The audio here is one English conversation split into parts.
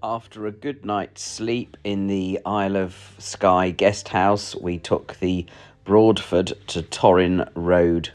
After a good night's sleep in the Isle of Skye guest house, we took the Broadford to Torrin Road.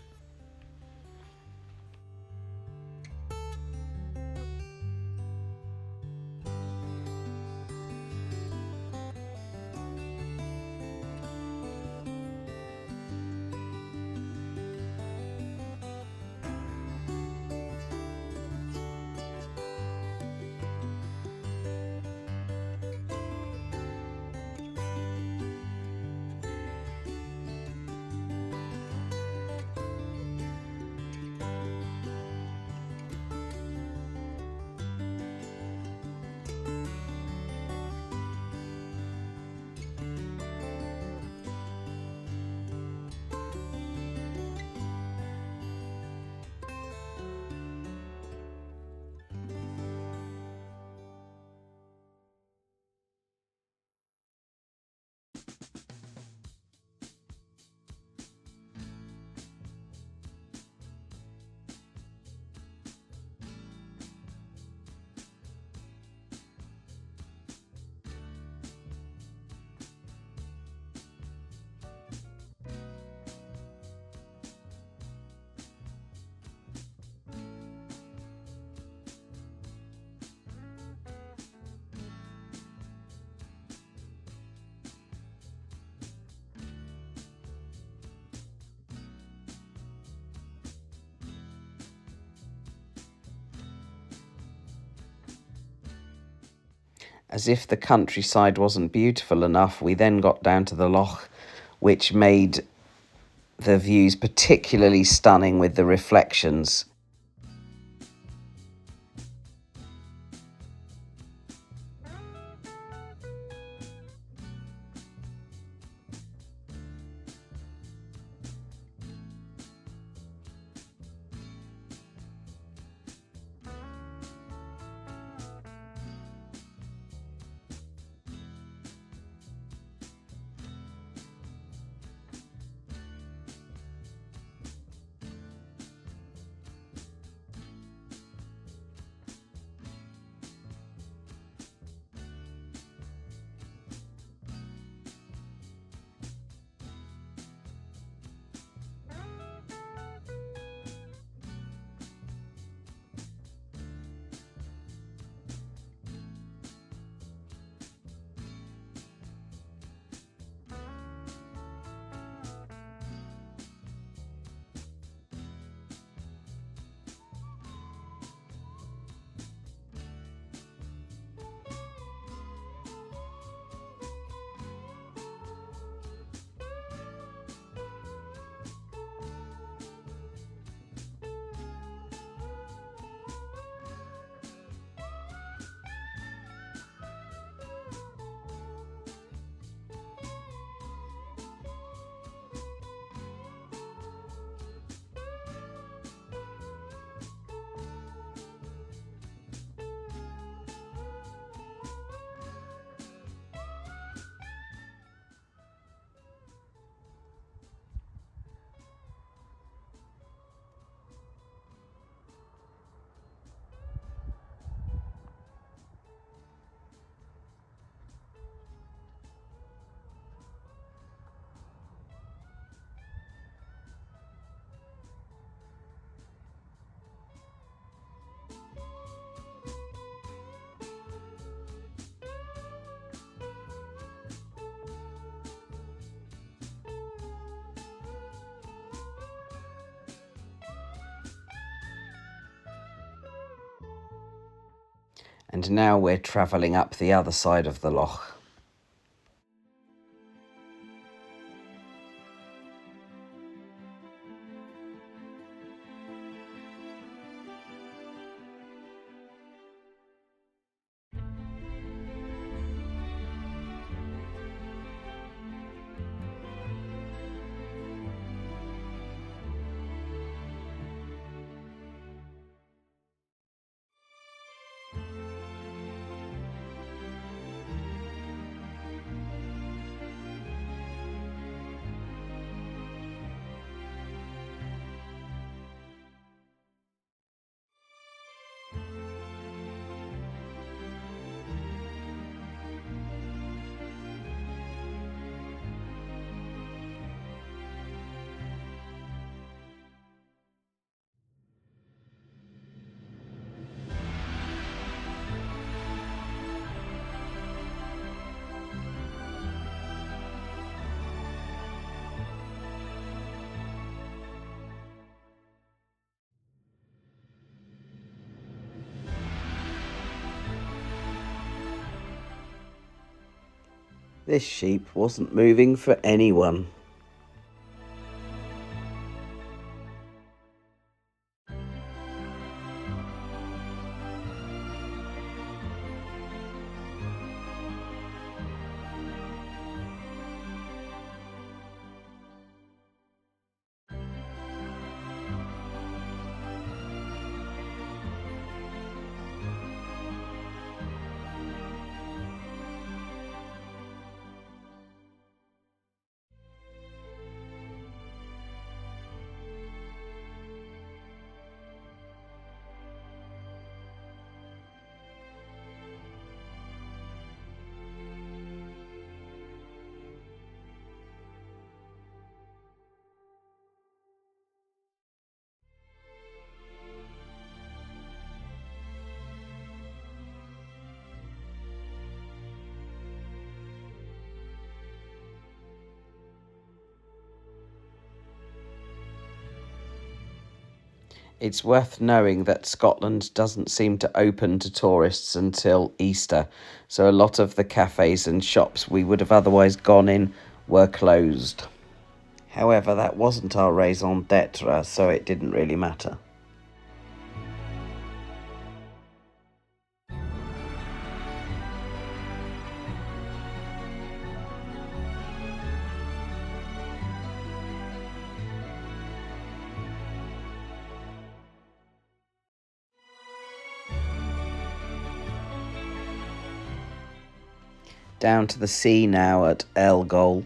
As if the countryside wasn't beautiful enough, we then got down to the loch, which made the views particularly stunning with the reflections. And now we're travelling up the other side of the loch. This sheep wasn't moving for anyone. It's worth knowing that Scotland doesn't seem to open to tourists until Easter, so a lot of the cafes and shops we would have otherwise gone in were closed. However, that wasn't our raison d'etre, so it didn't really matter. Down to the sea now at Elgol,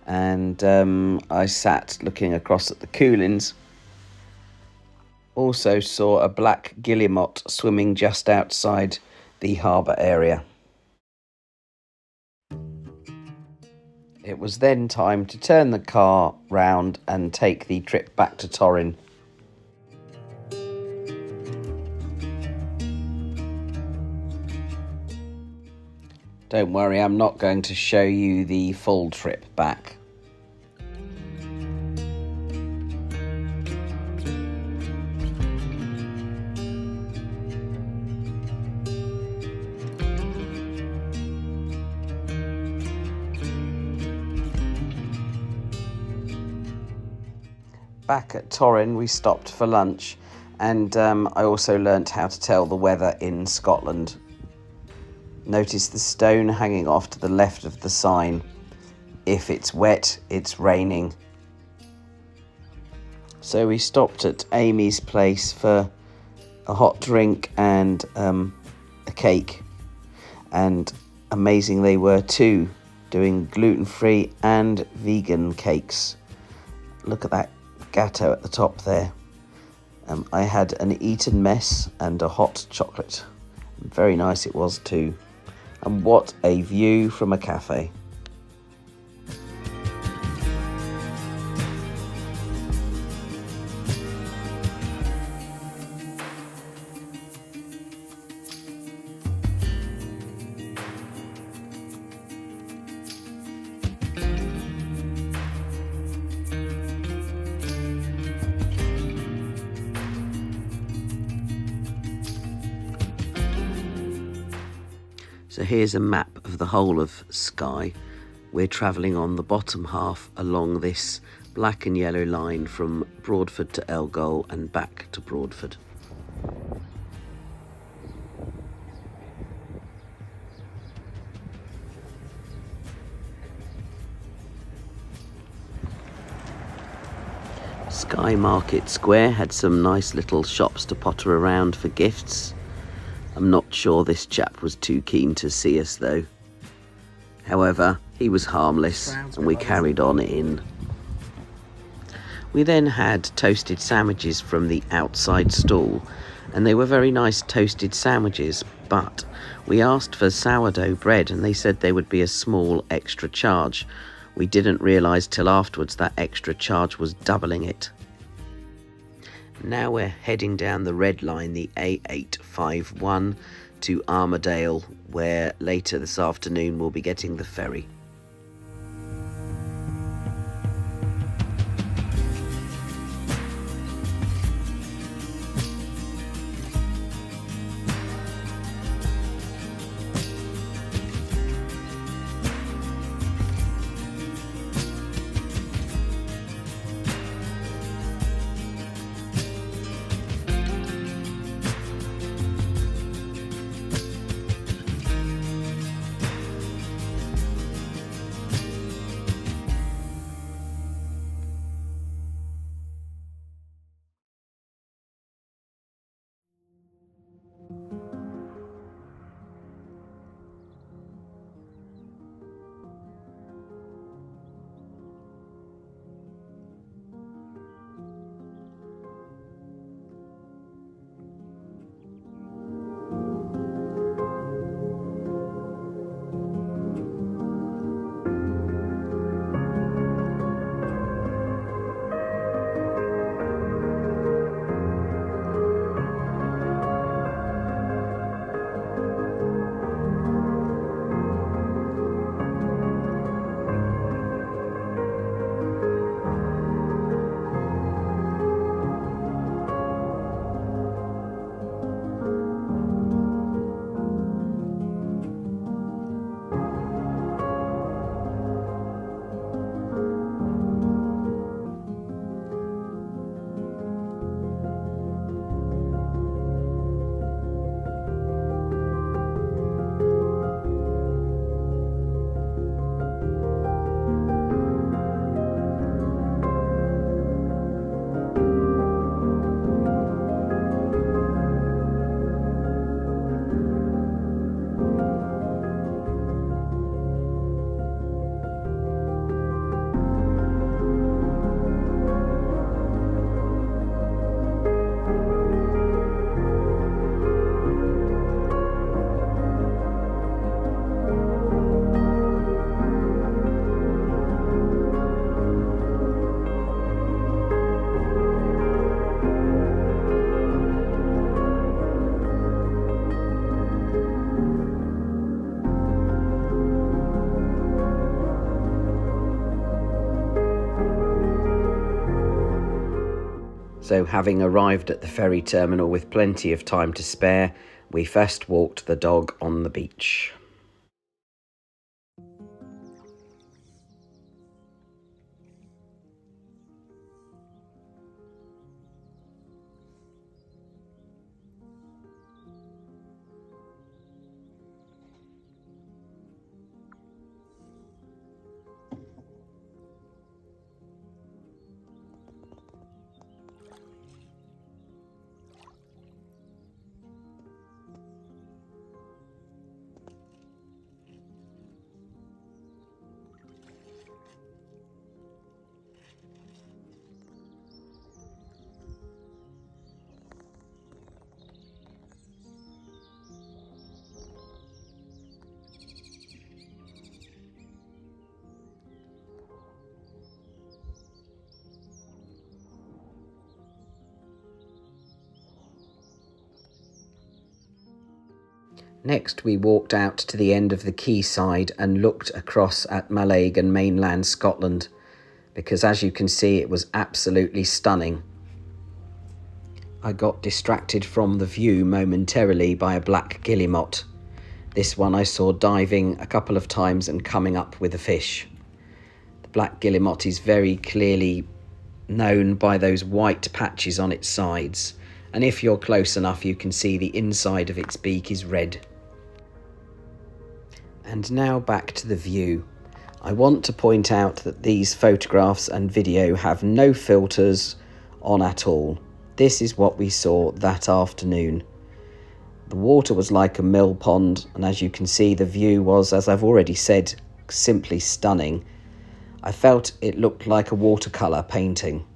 and I sat looking across at the Coolins. Also saw a black guillemot swimming just outside the harbour area. It was then time to turn the car round and take the trip back to Torrin. Don't worry, I'm not going to show you the full trip back. Back at Torrin, we stopped for lunch, and I also learnt how to tell the weather in Scotland. Notice the stone hanging off to the left of the sign. If it's wet, it's raining. So we stopped at Amy's place for a hot drink and a cake. And amazing they were too, doing gluten-free and vegan cakes. Look at that gatto at the top there. I had an Eton mess and a hot chocolate. Very nice it was too. And what a view from a cafe. So here's a map of the whole of Skye. We're travelling on the bottom half along this black and yellow line from Broadford to Elgol and back to Broadford. Skye Market Square had some nice little shops to potter around for gifts. I'm not sure this chap was too keen to see us though. However, he was harmless and we carried on in. We then had toasted sandwiches from the outside stall, and they were very nice toasted sandwiches, but we asked for sourdough bread and they said there would be a small extra charge. We didn't realise till afterwards that extra charge was doubling it. Now we're heading down the red line, the A851, to Armadale, where later this afternoon we'll be getting the ferry. So having arrived at the ferry terminal with plenty of time to spare, we first walked the dog on the beach. Next, we walked out to the end of the quayside and looked across at Mallaig and mainland Scotland, because as you can see, it was absolutely stunning. I got distracted from the view momentarily by a black guillemot. This one I saw diving a couple of times and coming up with a fish. The black guillemot is very clearly known by those white patches on its sides, and if you're close enough you can see the inside of its beak is red. And now back to the view. I want to point out that these photographs and video have no filters on at all. This is what we saw that afternoon. The water was like a mill pond, and as you can see, the view was, as I've already said, simply stunning. I felt it looked like a watercolour painting.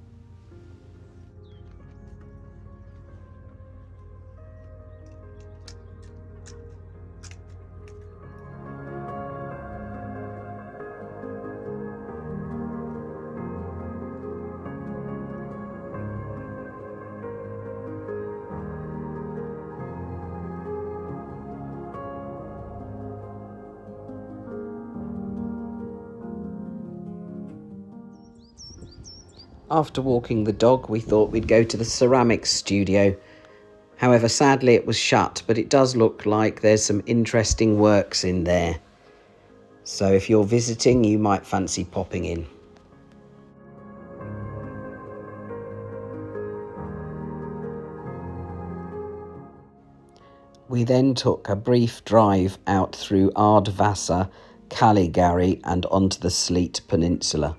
After walking the dog, we thought we'd go to the ceramics studio. However, sadly it was shut, but it does look like there's some interesting works in there. So if you're visiting, you might fancy popping in. We then took a brief drive out through Ardvasa, Kyleakin and onto the Sleat peninsula.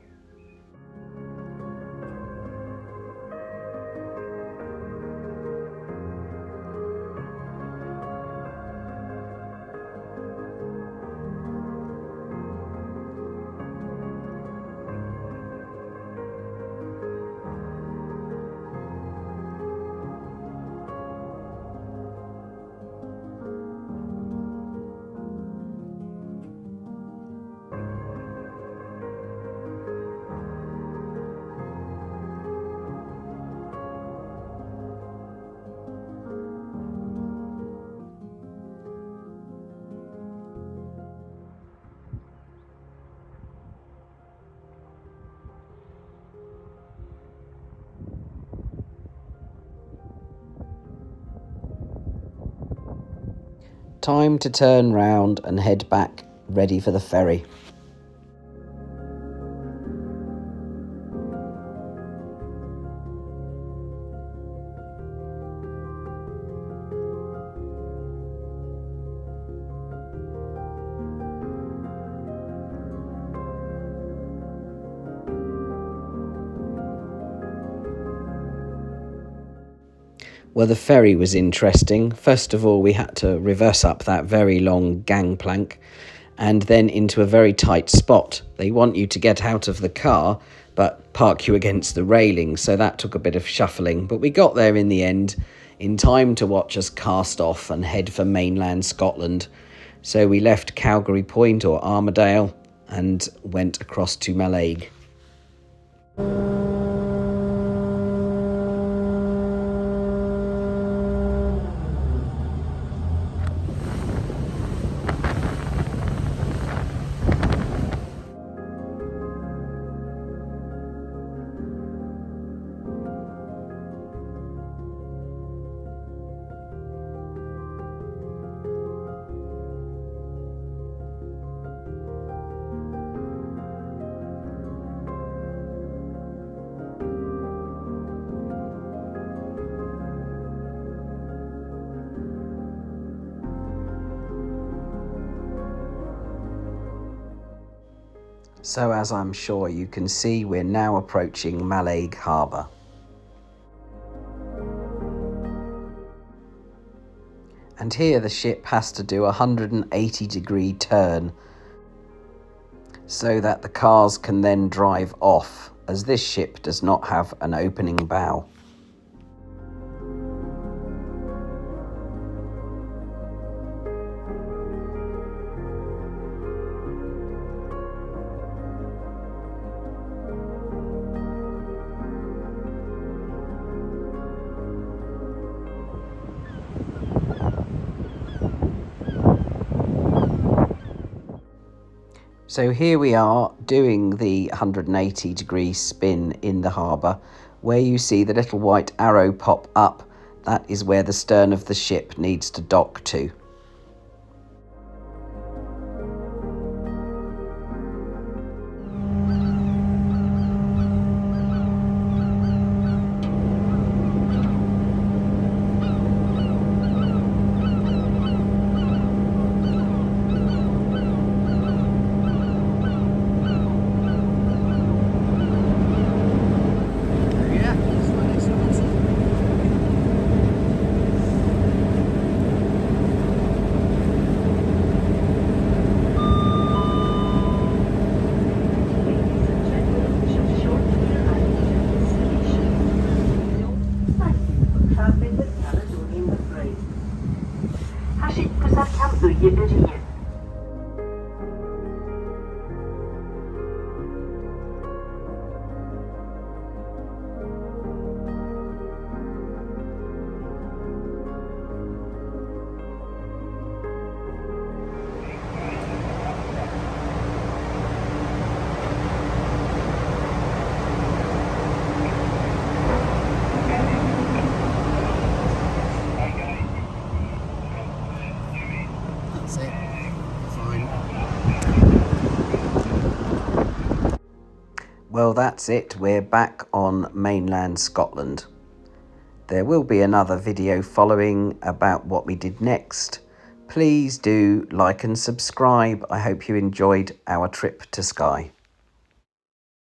Time to turn round and head back, ready for the ferry. Well, the ferry was interesting. First of all, we had to reverse up that very long gangplank and then into a very tight spot. They want you to get out of the car but park you against the railing, so that took a bit of shuffling. But we got there in the end, in time to watch us cast off and head for mainland Scotland. So we left Calgary Point or Armadale and went across to Mallaig. So as I'm sure you can see, we're now approaching Mallaig Harbour. And here the ship has to do a 180-degree turn so that the cars can then drive off, as this ship does not have an opening bow. So here we are doing the 180-degree spin in the harbour. Where you see the little white arrow pop up, that is where the stern of the ship needs to dock to. Well, that's it. We're back on mainland Scotland. There will be another video following about what we did next. Please do like and subscribe. I hope you enjoyed our trip to Skye.